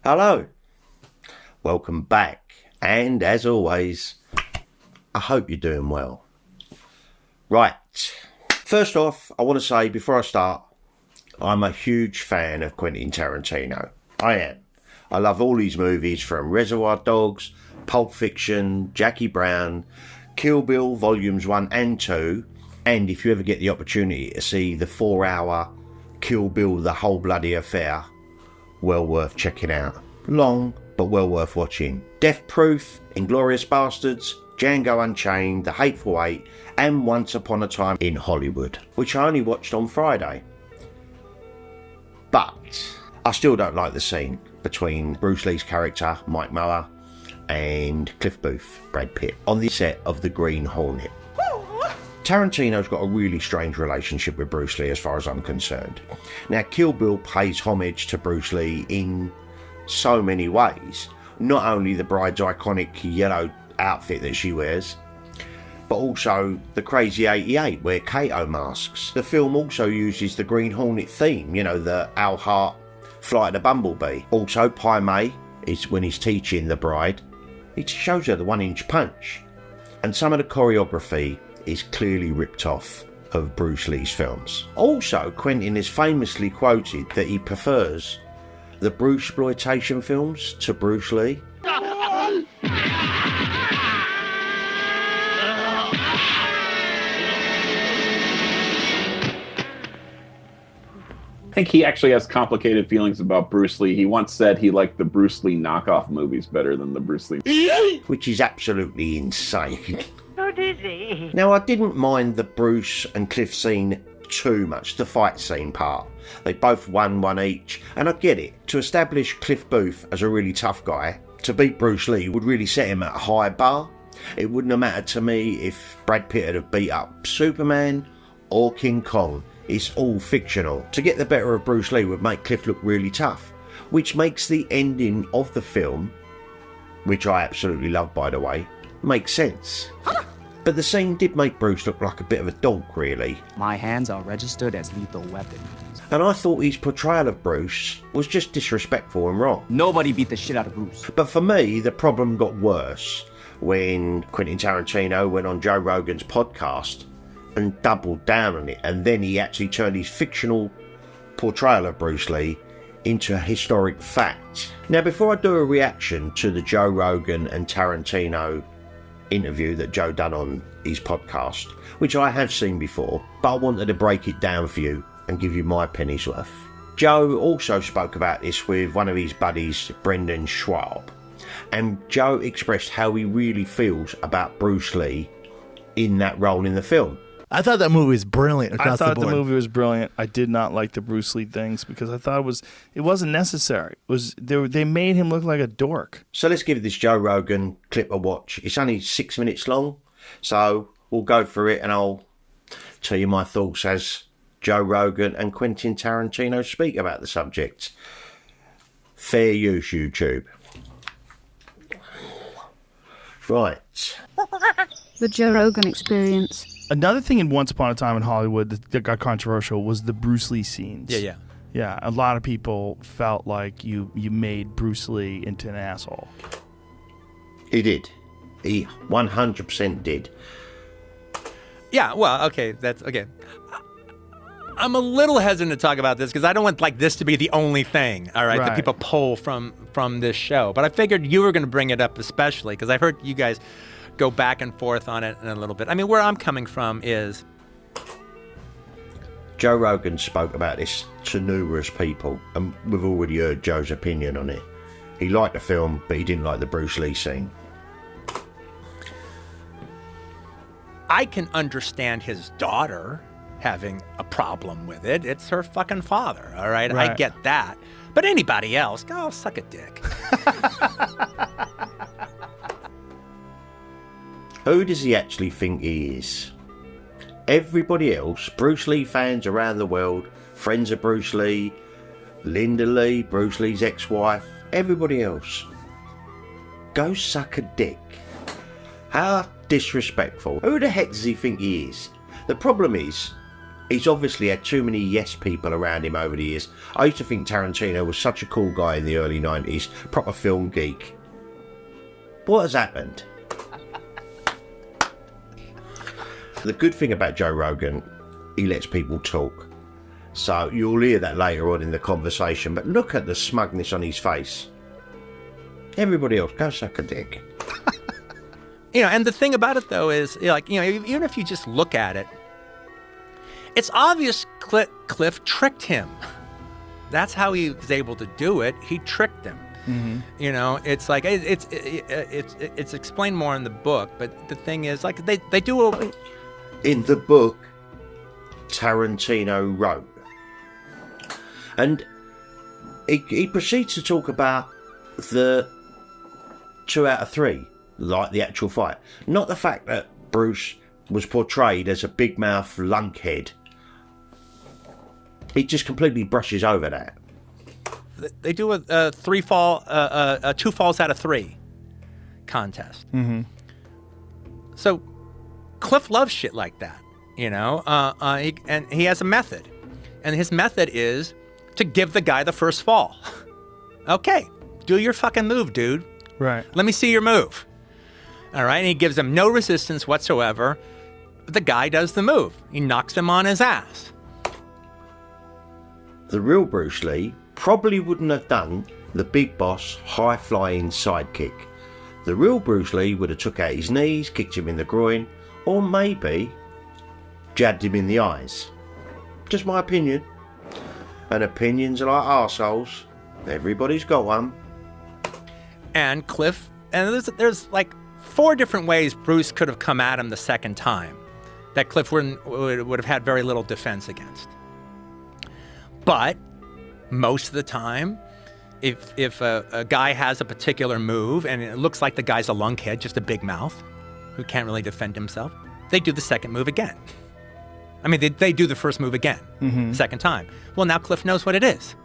Hello, welcome back, and as always, I hope you're doing well. Right, first off, I want to say before I start, I'm a huge fan of Quentin Tarantino. I am. I love all his movies from Reservoir Dogs, Pulp Fiction, Jackie Brown, Kill Bill Volumes 1 and 2, and if you ever get the opportunity to see the 4-hour Kill Bill The Whole Bloody Affair, well worth checking out. Long, but well worth watching. Death Proof, Inglourious Bastards, Django Unchained, The Hateful Eight, and Once Upon a Time in Hollywood, which I only watched on Friday. But I still don't like the scene between Bruce Lee's character, Mike Mower, and Cliff Booth, Brad Pitt, on the set of The Green Hornet. Tarantino's got a really strange relationship with Bruce Lee as far as I'm concerned. Now, Kill Bill pays homage to Bruce Lee in so many ways. Not only the bride's iconic yellow outfit that she wears, but also the Crazy 88 where Kato masks. The film also uses the Green Hornet theme, you know, the Al Hart Flight of the Bumblebee. Also, Pai Mei is when he's teaching the bride. It shows her the 1-inch punch. And some of the choreography is clearly ripped off of Bruce Lee's films. Also, Quentin is famously quoted that he prefers the Bruceploitation films to Bruce Lee. I think he actually has complicated feelings about Bruce Lee. He once said he liked the Bruce Lee knockoff movies better than the Bruce Lee. Which is absolutely insane. So did he? Now, I didn't mind the Bruce and Cliff scene too much, the fight scene part. They both won one each, and I get it. To establish Cliff Booth as a really tough guy, to beat Bruce Lee would really set him at a high bar. It wouldn't have mattered to me if Brad Pitt had beat up Superman or King Kong. It's all fictional. To get the better of Bruce Lee would make Cliff look really tough, which makes the ending of the film, which I absolutely love by the way, make sense. But the scene did make Bruce look like a bit of a dog, really. My hands are registered as lethal weapons. And I thought his portrayal of Bruce was just disrespectful and wrong. Nobody beat the shit out of Bruce. But for me, the problem got worse when Quentin Tarantino went on Joe Rogan's podcast and doubled down on it, and then he actually turned his fictional portrayal of Bruce Lee into a historic fact. Now, before I do a reaction to the Joe Rogan and Tarantino interview that Joe done on his podcast, which I have seen before, but I wanted to break it down for you and give you my penny's worth. Joe also spoke about this with one of his buddies, Brendan Schwab, and Joe expressed how he really feels about Bruce Lee in that role in the film. I thought that movie was brilliant across the board. I thought the movie was brilliant. I did not like the Bruce Lee things because I thought it wasn't necessary. They made him look like a dork. So let's give this Joe Rogan clip a watch. It's only 6 minutes long, so we'll go through it and I'll tell you my thoughts as Joe Rogan and Quentin Tarantino speak about the subject. Fair use, YouTube. Right. The Joe Rogan Experience. Another thing in Once Upon a Time in Hollywood that got controversial was the Bruce Lee scenes. Yeah, a lot of people felt like you made Bruce Lee into an asshole. He did. He 100% did. Yeah, well, okay, that's okay. I'm a little hesitant to talk about this because I don't want like this to be the only thing, all right, that people pull from this show. But I figured you were going to bring it up especially because I've heard you guys go back and forth on it in a little bit. I mean, where I'm coming from is Joe Rogan spoke about this to numerous people, and we've already heard Joe's opinion on it. He liked the film, but he didn't like the Bruce Lee scene. I can understand his daughter having a problem with it. It's her fucking father, all right? I get that. But anybody else, go suck a dick. Who does he actually think he is? Everybody else, Bruce Lee fans around the world, friends of Bruce Lee, Linda Lee, Bruce Lee's ex-wife, everybody else, go suck a dick. How disrespectful. Who the heck does he think he is? The problem is, He's obviously had too many yes people around him over the years. I used to think Tarantino was such a cool guy in the early 90s, proper film geek. What has happened? The good thing about Joe Rogan, he lets people talk. So you'll hear that later on in the conversation, but look at the smugness on his face. Everybody else, go suck a dick. And the thing about it, though, is, even if you just look at it, it's obvious Cliff tricked him. That's how he was able to do it. He tricked him. Mm-hmm. It's like, it's explained more in the book, but the thing is, like, they do a... In the book, Tarantino wrote. And he proceeds to talk about the 2 out of 3, like the actual fight. Not the fact that Bruce was portrayed as a big mouth lunkhead. He just completely brushes over that. They do a 2 falls out of 3 contest. Mm-hmm. So Cliff loves shit like that, and he has a method. And his method is to give the guy the first fall. Okay, do your fucking move, dude. Right. Let me see your move. All right, and he gives him no resistance whatsoever. But the guy does the move. He knocks him on his ass. The real Bruce Lee probably wouldn't have done the big boss high-flying sidekick. The real Bruce Lee would have took out his knees, kicked him in the groin, or maybe jabbed him in the eyes. Just my opinion. And opinions are like arseholes. Everybody's got one. And Cliff, and there's like 4 different ways Bruce could have come at him the second time that Cliff would have had very little defense against. But most of the time, if a guy has a particular move and it looks like the guy's a lunkhead, just a big mouth, who can't really defend himself, they do the second move again. I mean, they do the first move again, second time. Well, now Cliff knows what it is.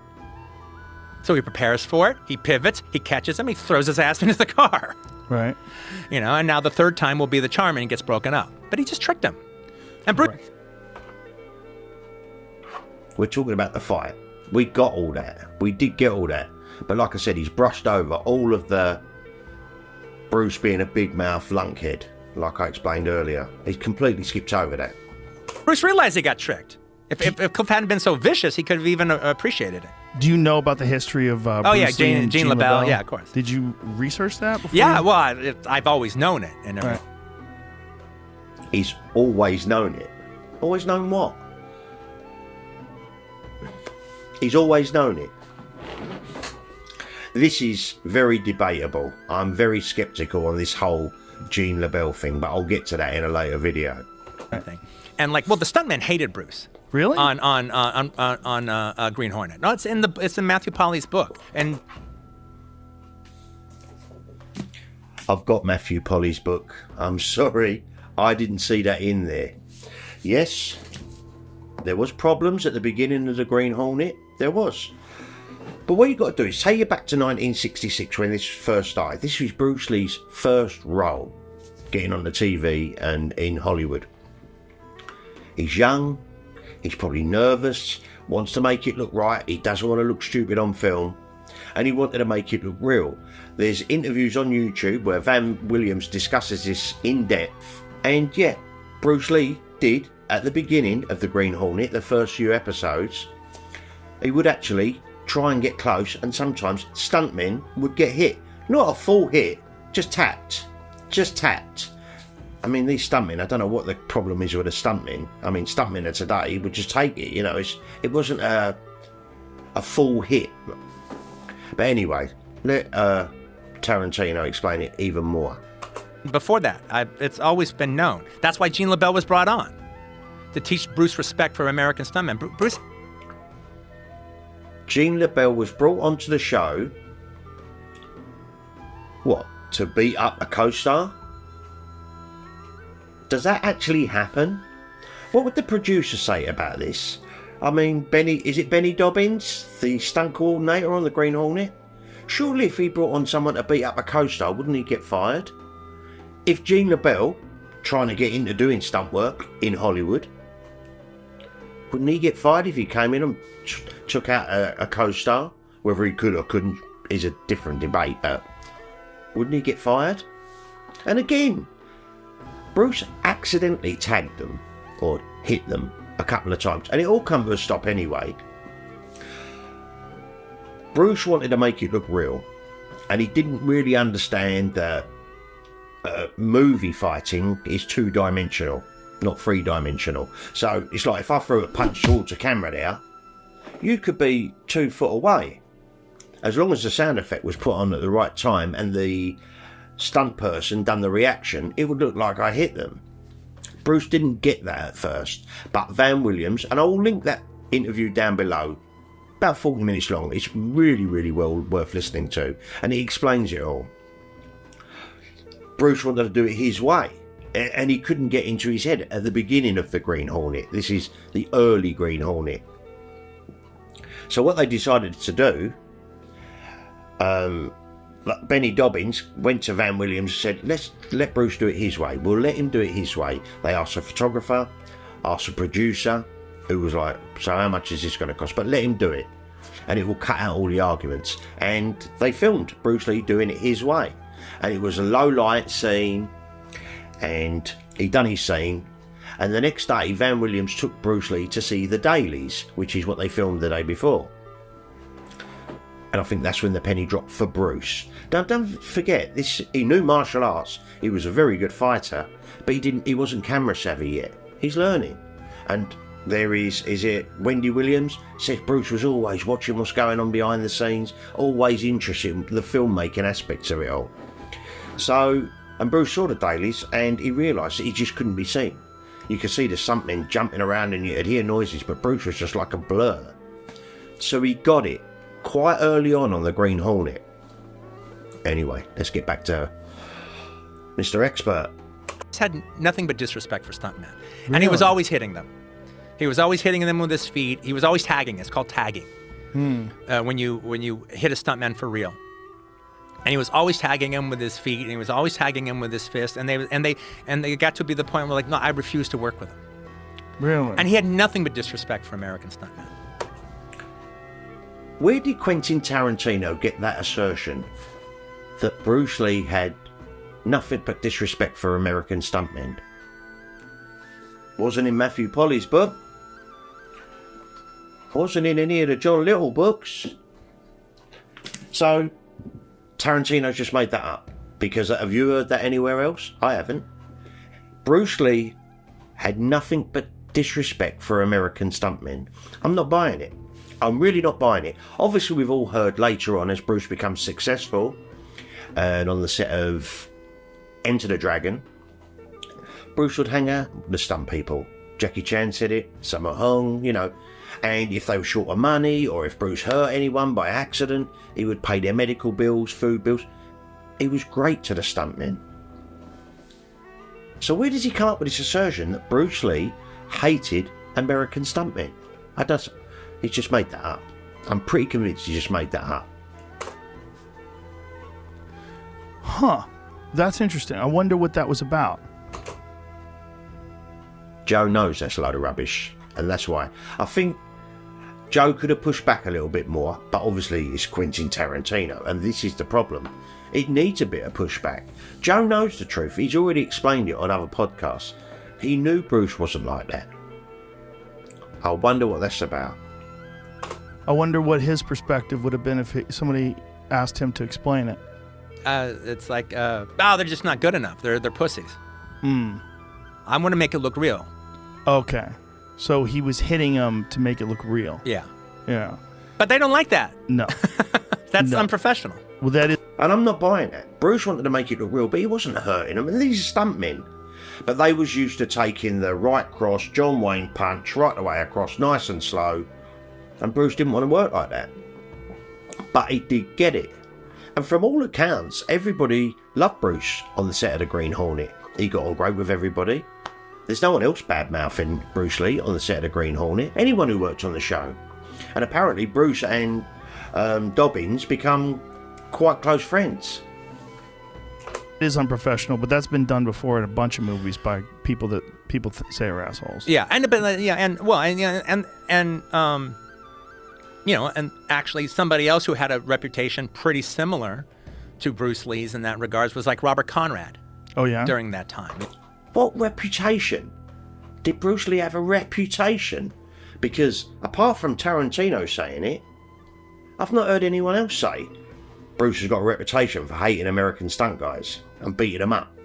So he prepares for it, he pivots, he catches him, he throws his ass into the car. Right. And now the third time will be the charm and he gets broken up. But he just tricked him. And Bruce... Right. We're talking about the fight. We got all that. We did get all that. But like I said, he's brushed over all of the Bruce being a big mouth lunkhead, like I explained earlier. He completely skipped over that. Bruce realized he got tricked. If Cliff hadn't been so vicious, he could have even appreciated it. Do you know about the history of Bruce Lee and Gene LaBelle? Yeah, of course. Did you research that before? Yeah, well, I've always known it. And right. He's always known it. Always known what? He's always known it. This is very debatable. I'm very skeptical on this whole Gene LaBelle thing, but I'll get to that in a later video. And the Stuntman hated Bruce. Really? On Green Hornet. No, it's in Matthew Polly's book. And I've got Matthew Polly's book. I'm sorry, I didn't see that in there. Yes, there was problems at the beginning of the Green Hornet. There was. But what you got to do is take you back to 1966 when this first started. This was Bruce Lee's first role, getting on the TV and in Hollywood. He's young, he's probably nervous, wants to make it look right, he doesn't want to look stupid on film, and he wanted to make it look real. There's interviews on YouTube where Van Williams discusses this in depth, and yeah, Bruce Lee did, at the beginning of the Green Hornet, the first few episodes, he would actually try and get close, and sometimes stuntmen would get hit. Not a full hit, just tapped. I mean, these stuntmen, I don't know what the problem is with a stuntman. I mean, stuntmen of today would just take it, it wasn't a full hit. But anyway, let Tarantino explain it even more. Before that, it's always been known. That's why Gene LaBelle was brought on, to teach Bruce respect for American stuntmen. Bruce... Gene LaBelle was brought onto the show, what, to beat up a co-star? Does that actually happen? What would the producer say about this? I mean, is it Benny Dobbins, the stunt coordinator on the Green Hornet? Surely if he brought on someone to beat up a co-star, wouldn't he get fired? If Gene LaBelle, trying to get into doing stunt work in Hollywood, Wouldn't he get fired if he came in and took out a co-star? Whether he could or couldn't is a different debate, but wouldn't he get fired? And again, Bruce accidentally tagged them or hit them a couple of times, and it all come to a stop anyway. Bruce wanted to make it look real, and he didn't really understand that movie fighting is two-dimensional, not three-dimensional. So it's like if I threw a punch towards a camera there, you could be 2 foot away. As long as the sound effect was put on at the right time and the stunt person done the reaction, it would look like I hit them. Bruce didn't get that at first, but Van Williams, and I'll link that interview down below, about 40 minutes long. It's really, really well worth listening to, and he explains it all. Bruce wanted to do it his way, and he couldn't get into his head at the beginning of the Green Hornet. This is the early Green Hornet. So what they decided to do, Benny Dobbins went to Van Williams and said, let's let Bruce do it his way. We'll let him do it his way. They asked a photographer, asked a producer, who was like, so how much is this going to cost? But let him do it, and it will cut out all the arguments. And they filmed Bruce Lee doing it his way. And it was a low light scene, and he done his scene. And the next day, Van Williams took Bruce Lee to see The Dailies, which is what they filmed the day before. And I think that's when the penny dropped for Bruce. Now, don't forget, he knew martial arts. He was a very good fighter, but he wasn't camera savvy yet. He's learning. And there is it Wendy Williams says Bruce was always watching what's going on behind the scenes, always interested in the filmmaking aspects of it all. So, and Bruce saw The Dailies, and he realised that he just couldn't be seen. You could see the stuntmen jumping around and you could hear noises, but Bruce was just like a blur. So he got it quite early on the Green Hornet. Anyway, let's get back to Mr. Expert. He's had nothing but disrespect for stuntmen. Really? And he was always hitting them. He was always hitting them with his feet. He was always tagging. It's called tagging. When you hit a stuntman for real. And he was always tagging him with his feet, and he was always tagging him with his fist, and they got to be the point where, like, no, I refuse to work with him. Really? And he had nothing but disrespect for American stuntmen. Where did Quentin Tarantino get that assertion that Bruce Lee had nothing but disrespect for American stuntmen? Wasn't in Matthew Polly's book. Wasn't in any of the John Little books. So Tarantino just made that up. Because have you heard that anywhere else? I haven't. Bruce Lee had nothing but disrespect for American stuntmen. I'm not buying it. I'm really not buying it. Obviously, we've all heard later on as Bruce becomes successful and on the set of Enter the Dragon, Bruce would hang out with the stunt people. Jackie Chan said it, Sammo Hung, and if they were short of money or if Bruce hurt anyone by accident, he would pay their medical bills, food bills. He was great to the stuntmen. So where does he come up with this assertion that Bruce Lee hated American stuntmen? He's just made that up. I'm pretty convinced he just made that up. Huh. That's interesting. I wonder what that was about. Joe knows that's a load of rubbish, and that's why. I think Joe could have pushed back a little bit more, but obviously it's Quentin Tarantino, and this is the problem. It needs a bit of pushback. Joe knows the truth. He's already explained it on other podcasts. He knew Bruce wasn't like that. I wonder what that's about. I wonder what his perspective would have been if somebody asked him to explain it. It's like, they're just not good enough. They're pussies. I want to make it look real. Okay. So he was hitting them to make it look real. Yeah. Yeah. But they don't like that. No. That's unprofessional. Well, that is. And I'm not buying that. Bruce wanted to make it look real, but he wasn't hurting them. And these are stuntmen. But they was used to taking the right cross, John Wayne punch, right the way across, nice and slow. And Bruce didn't want to work like that. But he did get it. And from all accounts, everybody loved Bruce on the set of the Green Hornet. He got on great with everybody. There's no one else bad-mouthing Bruce Lee on the set of the Green Hornet. Anyone who worked on the show. And apparently Bruce and Dobbins become quite close friends. It is unprofessional, but that's been done before in a bunch of movies by people that say are assholes. Yeah, and and actually somebody else who had a reputation pretty similar to Bruce Lee's in that regards was like Robert Conrad. Oh yeah. During that time. What reputation? Did Bruce Lee have a reputation? Because apart from Tarantino saying it, I've not heard anyone else say Bruce has got a reputation for hating American stunt guys and beating them up.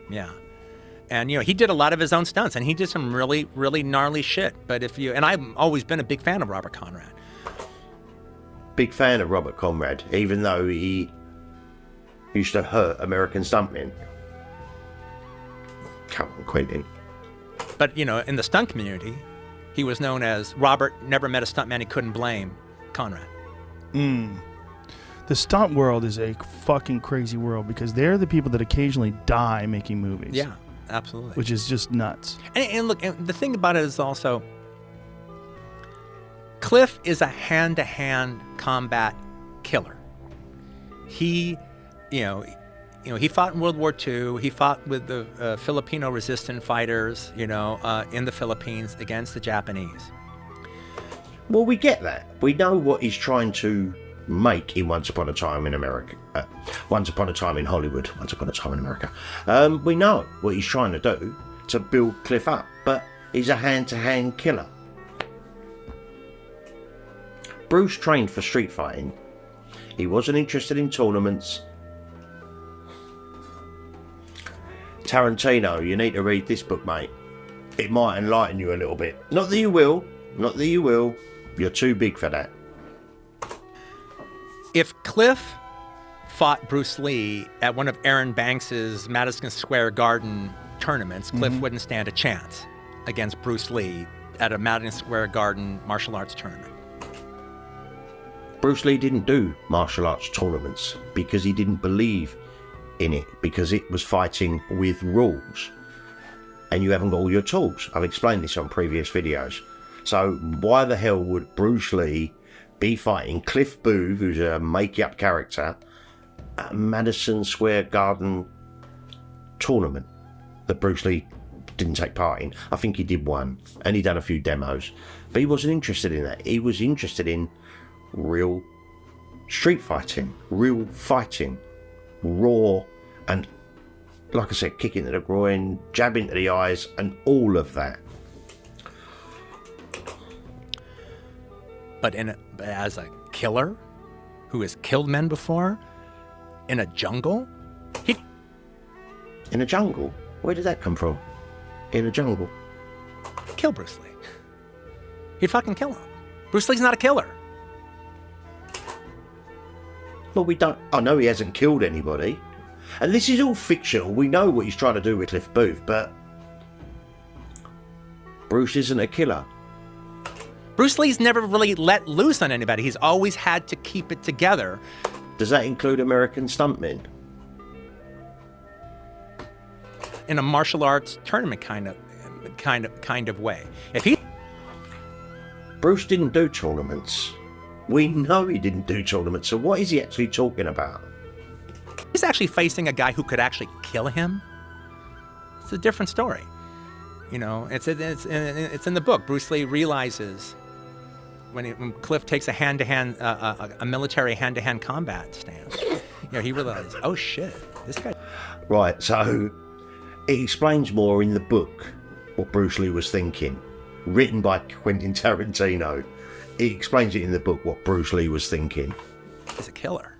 Yeah. And, he did a lot of his own stunts, and he did some really, really gnarly shit. But and I've always been a big fan of Robert Conrad. Big fan of Robert Conrad, even though he used to hurt American stuntmen. Come on, Quentin. But, in the stunt community, he was known as Robert never met a stuntman he couldn't blame, Conrad. The stunt world is a fucking crazy world because they're the people that occasionally die making movies. Yeah, absolutely. Which is just nuts. And look, and the thing about it is also, Cliff is a hand-to-hand combat killer. He, he fought in World War II. He fought with the Filipino resistant fighters, in the Philippines against the Japanese. Well, we get that. We know what he's trying to make in Once Upon a Time in America. Once Upon a Time in Hollywood. Once Upon a Time in America. We know what he's trying to do to build Cliff up, but he's a hand-to-hand killer. Bruce trained for street fighting. He wasn't interested in tournaments. Tarantino, you need to read this book, mate. It might enlighten you a little bit. Not that you will. Not that you will. You're too big for that. If Cliff fought Bruce Lee at one of Aaron Banks's Madison Square Garden tournaments, Cliff wouldn't stand a chance against Bruce Lee at a Madison Square Garden martial arts tournament. Bruce Lee didn't do martial arts tournaments because he didn't believe in it, because it was fighting with rules. And you haven't got all your tools. I've explained this on previous videos. So why the hell would Bruce Lee be fighting Cliff Booth, who's a make-up character, at a Madison Square Garden tournament that Bruce Lee didn't take part in? I think he did one, and he done a few demos. But he wasn't interested in that. He was interested in real street fighting, real fighting, raw, and, like I said, kick into the groin, jab into the eyes, and all of that. But as a killer who has killed men before in a jungle, in a jungle? Where did that come from? In a jungle? Kill Bruce Lee. He'd fucking kill him. Bruce Lee's not a killer. Well, we don't. I know he hasn't killed anybody, and this is all fictional. We know what he's trying to do with Cliff Booth, but Bruce isn't a killer. Bruce Lee's never really let loose on anybody. He's always had to keep it together. Does that include American stuntmen? In a martial arts tournament kind of way. Bruce didn't do tournaments. We know he didn't do tournaments. So what is he actually talking about? He's actually facing a guy who could actually kill him. It's a different story. It's in the book. Bruce Lee realizes when Cliff takes a military hand-to-hand combat stance, he realizes, oh shit, this guy. Right, so it explains more in the book what Bruce Lee was thinking, written by Quentin Tarantino. It explains it in the book what Bruce Lee was thinking. He's a killer.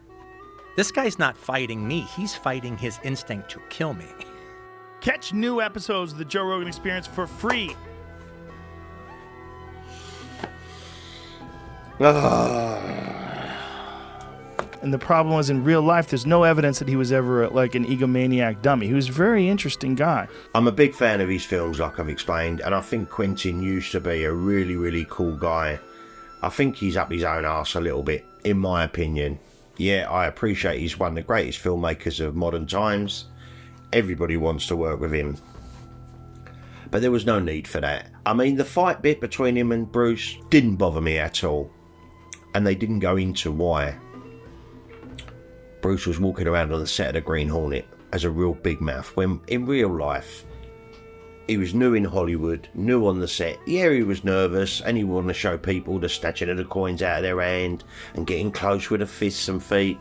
This guy's not fighting me. He's fighting his instinct to kill me. Catch new episodes of the Joe Rogan Experience for free. And the problem was, in real life, there's no evidence that he was ever like an egomaniac dummy. He was a very interesting guy. I'm a big fan of his films, like I've explained, and I think Quentin used to be a really, really cool guy. I think he's up his own arse a little bit, in my opinion. Yeah, I appreciate he's one of the greatest filmmakers of modern times. Everybody wants to work with him. But there was no need for that. I mean, the fight bit between him and Bruce didn't bother me at all. And they didn't go into why. Bruce was walking around on the set of the Green Hornet as a real big mouth, when in real life he was new in Hollywood, new on the set. Yeah, he was nervous and he wanted to show people the snatching of the coins out of their hand and getting close with the fists and feet,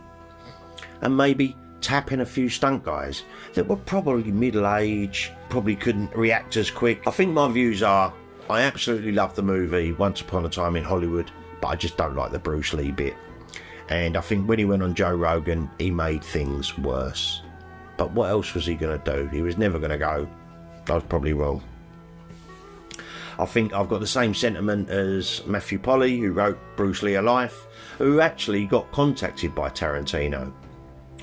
and maybe tapping a few stunt guys that were probably middle-aged, probably couldn't react as quick. I think my views are, I absolutely love the movie Once Upon a Time in Hollywood, but I just don't like the Bruce Lee bit. And I think when he went on Joe Rogan, he made things worse. But what else was he going to do? He was never going to go. I was probably wrong. I think I've got the same sentiment as Matthew Polly, who wrote Bruce Lee A Life, who actually got contacted by Tarantino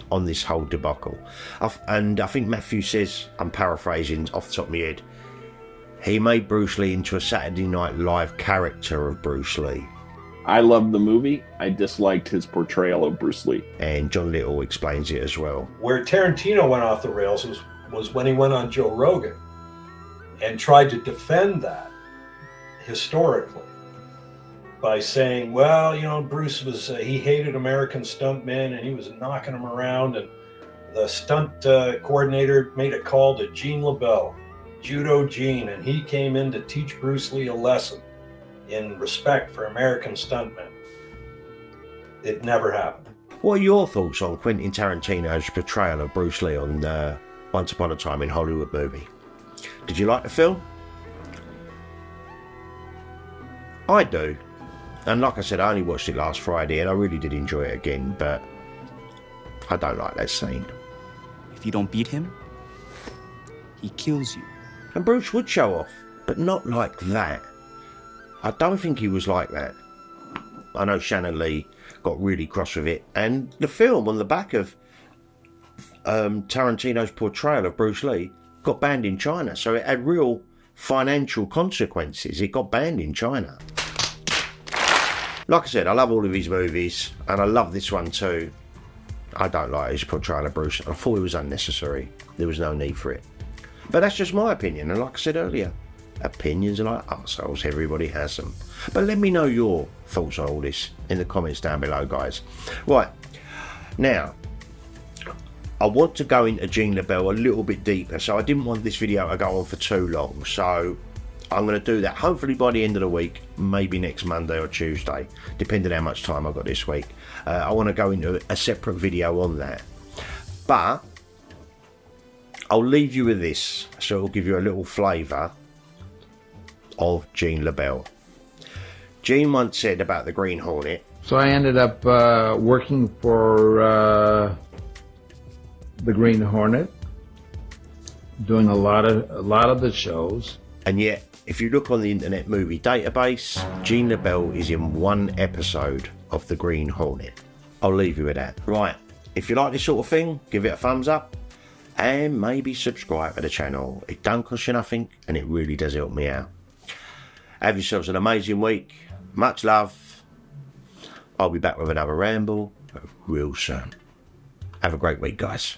on this whole debacle. And I think Matthew says, I'm paraphrasing off the top of my head, he made Bruce Lee into a Saturday Night Live character of Bruce Lee. I loved the movie. I disliked his portrayal of Bruce Lee. And John Little explains it as well. Where Tarantino went off the rails was when he went on Joe Rogan and tried to defend that historically by saying, well, you know, Bruce was, he hated American stuntmen and he was knocking them around, and the stunt coordinator made a call to Gene LaBelle, Judo Gene, and he came in to teach Bruce Lee a lesson in respect for American stuntmen. It never happened. What are your thoughts on Quentin Tarantino's portrayal of Bruce Lee on Once Upon a Time in Hollywood movie? Did you like the film? I do. And like I said, I only watched it last Friday and I really did enjoy it again, but I don't like that scene. If you don't beat him, he kills you. And Bruce would show off, but not like that. I don't think he was like that. I know Shannon Lee got really cross with it, and the film on the back of Tarantino's portrayal of Bruce Lee got banned in China, so it had real financial consequences. It got banned in China. Like I said, I love all of his movies, and I love this one too. I don't like his portrayal of Bruce. I thought it was unnecessary. There was no need for it. But that's just my opinion, and like I said earlier, opinions are like arseholes, everybody has them. But let me know your thoughts on all this in the comments down below, guys. Right, now, I want to go into Gene LaBelle a little bit deeper, so I didn't want this video to go on for too long, so I'm going to do that hopefully by the end of the week, maybe next Monday or Tuesday, depending on how much time I've got this week. I want to go into a separate video on that, but I'll leave you with this, so it'll give you a little flavour of Gene LaBelle. Gene once said about the Green Hornet. So I ended up working for the Green Hornet, doing a lot of the shows. And yet, if you look on the Internet Movie Database, Gene LaBelle is in one episode of the Green Hornet. I'll leave you with that. Right, if you like this sort of thing, give it a thumbs up and maybe subscribe to the channel. It don't cost you nothing and it really does help me out. Have yourselves an amazing week. Much love. I'll be back with another ramble real soon. Have a great week, guys.